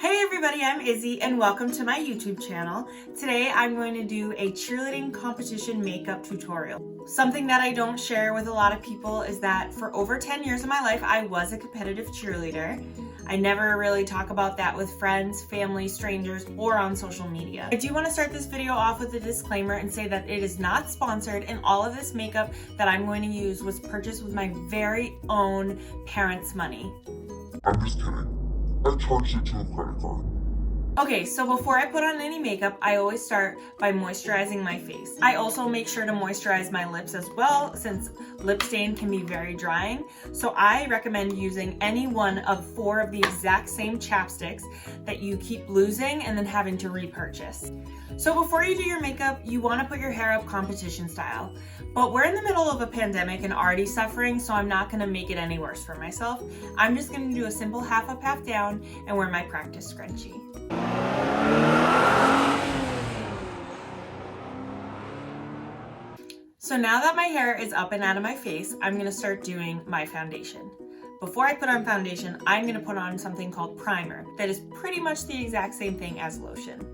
Hey everybody, I'm Izzy and welcome to my YouTube channel. Today I'm going to do a cheerleading competition makeup tutorial. Something that I don't share with a lot of people is that for over 10 years of my life, I was a competitive cheerleader. I never really talk about that with friends, family, strangers, or on social media. I do want to start this video off with a disclaimer and say that it is not sponsored, and all of this makeup that I'm going to use was purchased with my very own parents' money. I'm just kidding. I charged it to a credit card. Okay, so before I put on any makeup, I always start by moisturizing my face. I also make sure to moisturize my lips as well, since lip stain can be very drying. So I recommend using any one of 4 of the exact same chapsticks that you keep losing and then having to repurchase. So before you do your makeup, you want to put your hair up competition style. But we're in the middle of a pandemic and already suffering, so I'm not going to make it any worse for myself. I'm just going to do a simple half up, half down and wear my practice scrunchie. So now that my hair is up and out of my face, I'm going to start doing my foundation. Before I put on foundation, I'm going to put on something called primer that is pretty much the exact same thing as lotion.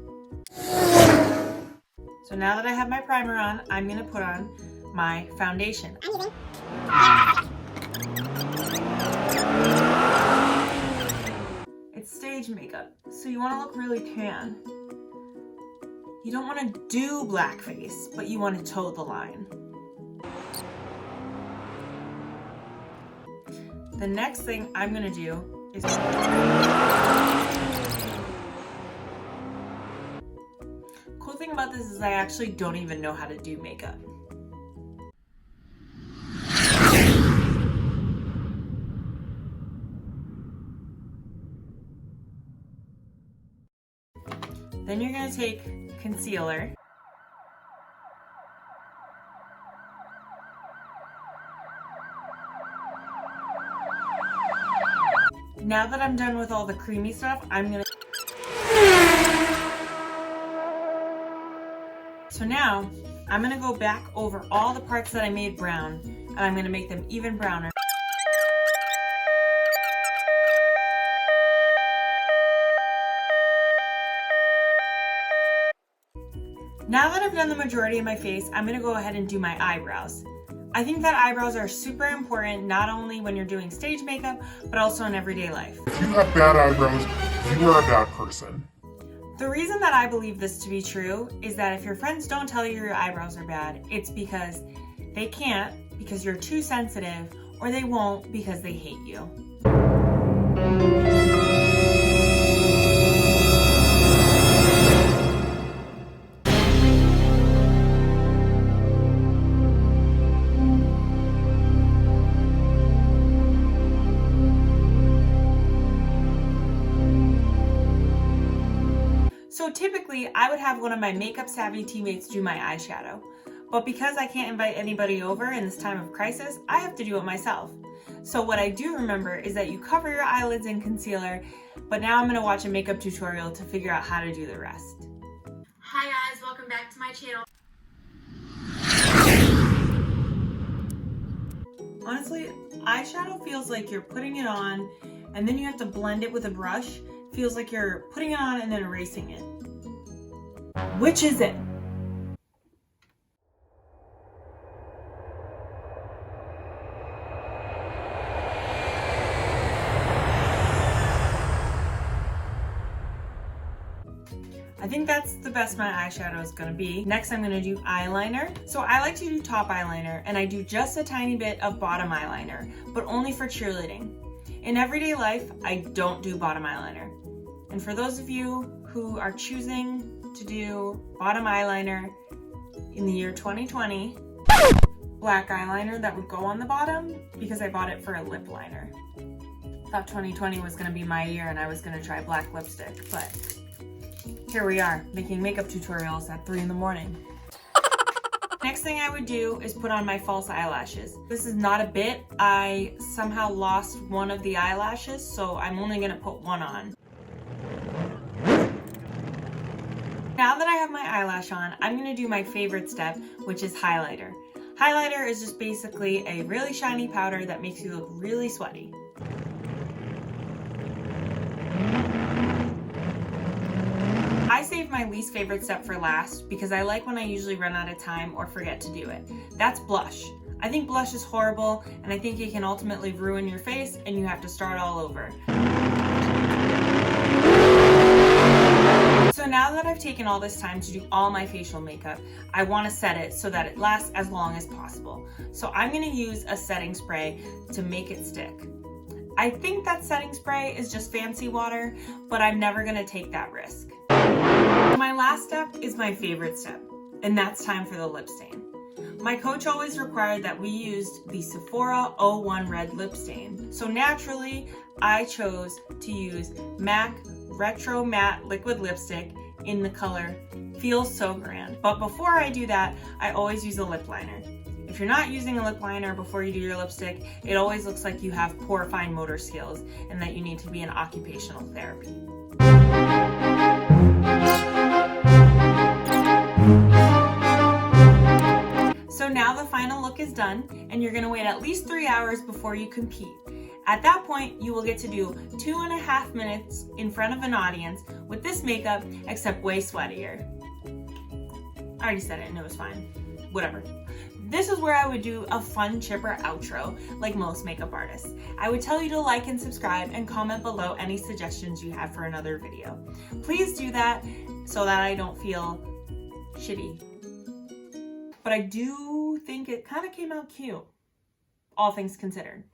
So now that I have my primer on, I'm going to put on my foundation. It's stage makeup, so you want to look really tan. You don't want to do blackface, but you want to toe the line. The next thing I'm going to do is... Cool thing about this is I actually don't even know how to do makeup. Then you're going to take concealer. Now that I'm done with all the creamy stuff, So now, I'm going to go back over all the parts that I made brown, and I'm going to make them even browner. Now that I've done the majority of my face, I'm going to go ahead and do my eyebrows. I think that eyebrows are super important, not only when you're doing stage makeup, but also in everyday life. If you have bad eyebrows, you are a bad person. The reason that I believe this to be true is that if your friends don't tell you your eyebrows are bad, it's because they can't because you're too sensitive, or they won't because they hate you. So typically, I would have one of my makeup savvy teammates do my eyeshadow. But because I can't invite anybody over in this time of crisis, I have to do it myself. So what I do remember is that you cover your eyelids in concealer, but now I'm going to watch a makeup tutorial to figure out how to do the rest. Hi guys, welcome back to my channel. Honestly, eyeshadow feels like you're putting it on and then you have to blend it with a brush. Feels like you're putting it on and then erasing it. Which is it? I think that's the best my eyeshadow is going to be. Next, I'm going to do eyeliner. So I like to do top eyeliner, and I do just a tiny bit of bottom eyeliner, but only for cheerleading. In everyday life, I don't do bottom eyeliner. And for those of you who are choosing to do bottom eyeliner in the year 2020, black eyeliner that would go on the bottom because I bought it for a lip liner. Thought 2020 was going to be my year and I was going to try black lipstick, but here we are making makeup tutorials at 3 in the morning. Next thing I would do is put on my false eyelashes. This is not a bit. I somehow lost one of the eyelashes, so I'm only going to put one on. Now that I have my eyelash on, I'm going to do my favorite step, which is highlighter. Highlighter is just basically a really shiny powder that makes you look really sweaty. my least favorite step for last because I like when I usually run out of time or forget to do it. That's blush. I think blush is horrible, and I think it can ultimately ruin your face and you have to start all over. So now that I've taken all this time to do all my facial makeup, I want to set it so that it lasts as long as possible. So I'm going to use a setting spray to make it stick. I think that setting spray is just fancy water, but I'm never going to take that risk. My last step is my favorite step, and that's time for the lip stain. My coach always required that we used the Sephora 01 Red Lip Stain. So naturally, I chose to use MAC Retro Matte Liquid Lipstick in the color Feels So Grand. But before I do that, I always use a lip liner. If you're not using a lip liner before you do your lipstick, it always looks like you have poor fine motor skills and that you need to be in occupational therapy. So now the final look is done, and you're gonna wait at least 3 hours before you compete. At that point, you will get to do 2.5 minutes in front of an audience with this makeup, except way sweatier. I already said it and it was fine. Whatever. This is where I would do a fun, chipper outro, like most makeup artists. I would tell you to like and subscribe and comment below any suggestions you have for another video. Please do that so that I don't feel shitty. But I do think it kind of came out cute, all things considered.